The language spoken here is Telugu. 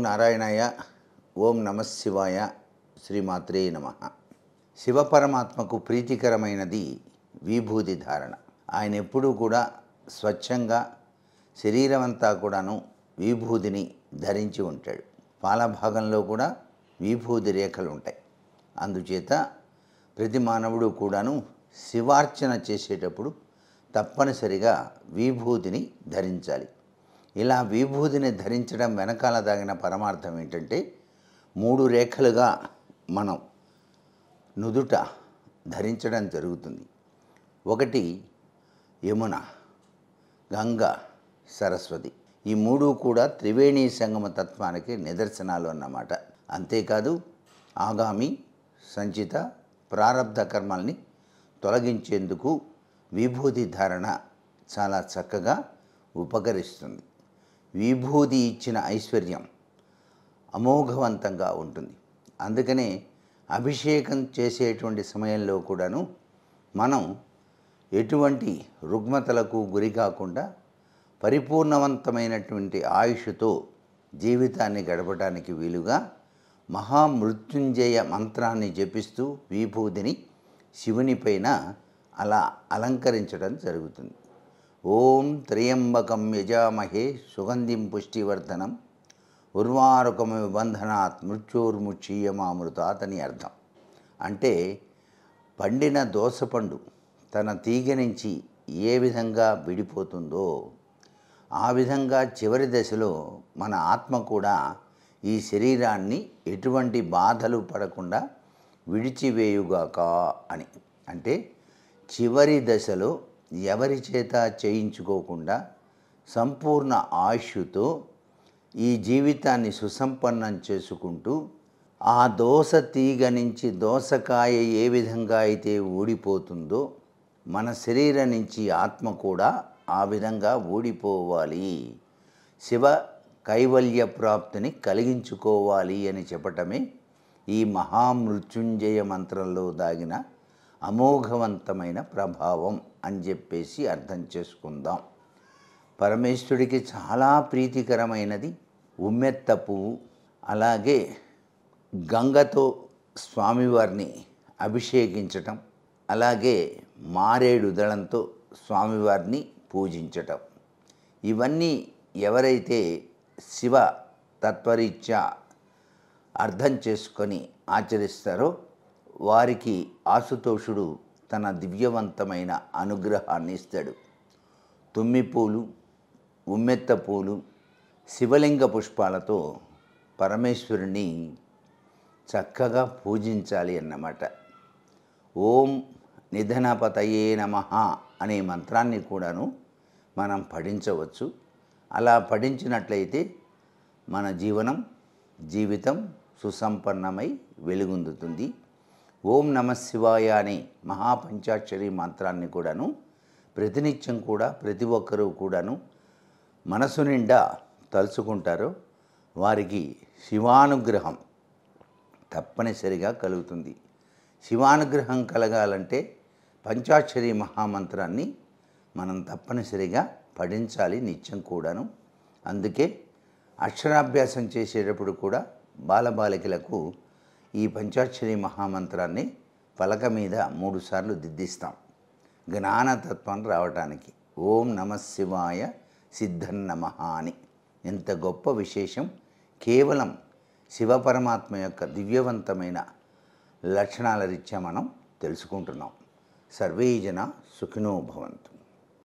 నారాయణాయ. ఓం నమఃశివాయ. శ్రీమాత్రే నమః. శివపరమాత్మకు ప్రీతికరమైనది విభూతి ధారణ. ఆయన ఎప్పుడూ కూడా స్వచ్ఛంగా శరీరమంతా కూడాను విభూతిని ధరించి ఉంటాడు. పాల భాగంలో కూడా విభూతి రేఖలు ఉంటాయి. అందుచేత ప్రతి మానవుడు కూడాను శివార్చన చేసేటప్పుడు తప్పనిసరిగా విభూతిని ధరించాలి. ఇలా విభూతిని ధరించడం వెనకాల దాగిన పరమార్థం ఏంటంటే, 3 రేఖలుగా మనం నుదుట ధరించడం జరుగుతుంది. ఒకటి యమున, గంగ, సరస్వతి. ఈ 3 కూడా త్రివేణీ సంగమ తత్వానికి నిదర్శనాలు అన్నమాట. అంతేకాదు ఆగామి, సంచిత, ప్రారబ్ధ కర్మల్ని తొలగించేందుకు విభూతి ధారణ చాలా చక్కగా ఉపకరిస్తుంది. విభూతి ఇచ్చిన ఐశ్వర్యం అమోఘవంతంగా ఉంటుంది. అందుకనే అభిషేకం చేసేటువంటి సమయంలో కూడాను మనం ఎటువంటి రుగ్మతలకు గురి కాకుండా పరిపూర్ణవంతమైనటువంటి ఆయుష్తో జీవితాన్ని గడపడానికి వీలుగా మహామృత్యుంజయ మంత్రాన్ని జపిస్తూ విభూతిని శివునిపైన అలా అలంకరించడం జరుగుతుంది. ఓం త్రయంబకం యజామహే సుగంధిం పుష్టివర్ధనం ఉర్వారుకమివ బంధనాత్ మృత్యోర్ముక్షీయమామృతాత్ అని అర్థం. అంటే పండిన దోసపండు తన తీగ నుంచి ఏ విధంగా విడిపోతుందో ఆ విధంగా చివరి దశలో మన ఆత్మ కూడా ఈ శరీరాన్ని ఎటువంటి బాధలు పడకుండా విడిచివేయుగాక అని. అంటే చివరి దశలో ఎవరి చేత చేయించుకోకుండా సంపూర్ణ ఆయుష్తో ఈ జీవితాన్ని సుసంపన్నం చేసుకుంటూ ఆ దోస తీగ నుంచి దోసకాయ ఏ విధంగా అయితే ఊడిపోతుందో మన శరీరం నుంచి ఆత్మ కూడా ఆ విధంగా ఊడిపోవాలి, శివ కైవల్య ప్రాప్తిని కలిగించుకోవాలి అని చెప్పటమే ఈ మహామృత్యుంజయ మంత్రంలో దాగిన అమోఘవంతమైన ప్రభావం అని చెప్పేసి అర్థం చేసుకుందాం. పరమేశ్వరుడికి చాలా ప్రీతికరమైనది ఉమ్మెత్త పువ్వు, అలాగే గంగతో స్వామివారిని అభిషేకించటం, అలాగే మారేడు దళంతో స్వామివారిని పూజించటం. ఇవన్నీ ఎవరైతే శివ తత్వరీత్యా అర్థం చేసుకొని ఆచరిస్తారో వారికి ఆశుతోషుడు తన దివ్యవంతమైన అనుగ్రహాన్ని ఇస్తాడు. తుమ్మిపూలు, ఉమ్మెత్త పూలు, శివలింగ పుష్పాలతో పరమేశ్వరుని చక్కగా పూజించాలి అన్నమాట. ఓం నిధనపతయే నమః అనే మంత్రాన్ని కూడాను మనం పఠించవచ్చు. అలా పఠించినట్లయితే మన జీవితం సుసంపన్నమై వెలుగొందుతుంది. ఓం నమఃశివాయ అనే మహాపంచాక్షరి మంత్రాన్ని కూడాను ప్రతినిత్యం కూడా ప్రతి ఒక్కరూ కూడాను మనసు నిండా తలుచుకుంటారో వారికి శివానుగ్రహం తప్పనిసరిగా కలుగుతుంది. శివానుగ్రహం కలగాలంటే పంచాక్షరి మహామంత్రాన్ని మనం తప్పనిసరిగా పఠించాలి నిత్యం కూడాను. అందుకే అక్షరాభ్యాసం చేసేటప్పుడు కూడా బాలబాలికలకు ఈ పంచాక్షరి మహామంత్రాన్ని పలక మీద 3 సార్లు దిద్దిస్తాం జ్ఞానతత్వం రావటానికి. ఓం నమఃశివాయ సిద్ధన్నమః అని. ఎంత గొప్ప విశేషం! కేవలం శివపరమాత్మ యొక్క దివ్యవంతమైన లక్షణాల రీత్యా మనం తెలుసుకుంటున్నాం. సర్వే జనా సుఖినో భవంతు.